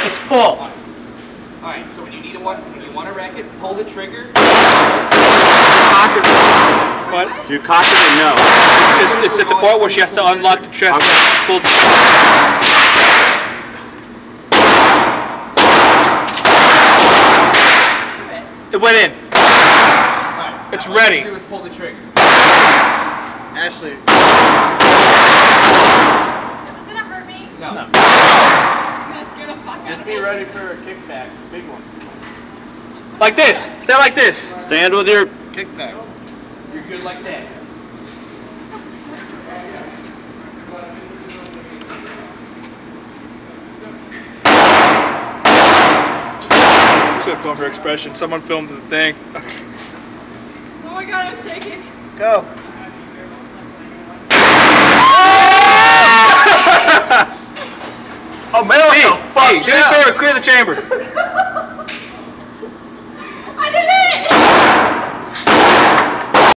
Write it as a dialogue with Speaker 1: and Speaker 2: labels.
Speaker 1: It's full.
Speaker 2: Alright, so when you need one, if you want to wreck it, pull the trigger.
Speaker 1: Cock it.
Speaker 3: What?
Speaker 1: Do you cock it or no?
Speaker 3: It's at the part where she has to unlock the chest. Pull the It went in.
Speaker 2: Alright,
Speaker 3: It's
Speaker 2: now
Speaker 3: ready.
Speaker 2: All you do is pull the trigger.
Speaker 1: Ashley.
Speaker 4: Is this gonna hurt me?
Speaker 2: No.
Speaker 4: It's gonna fuck
Speaker 1: Just
Speaker 4: up.
Speaker 1: be ready for a kickback. Big one.
Speaker 3: Like this. Stand like this.
Speaker 1: Stand with your kickback.
Speaker 2: You're good like that.
Speaker 3: Just gonna film her expression. Someone filmed the thing.
Speaker 4: Oh my god, I'm shaking.
Speaker 1: Go.
Speaker 3: Oh, Mel, hey, do me a favor, clear the chamber.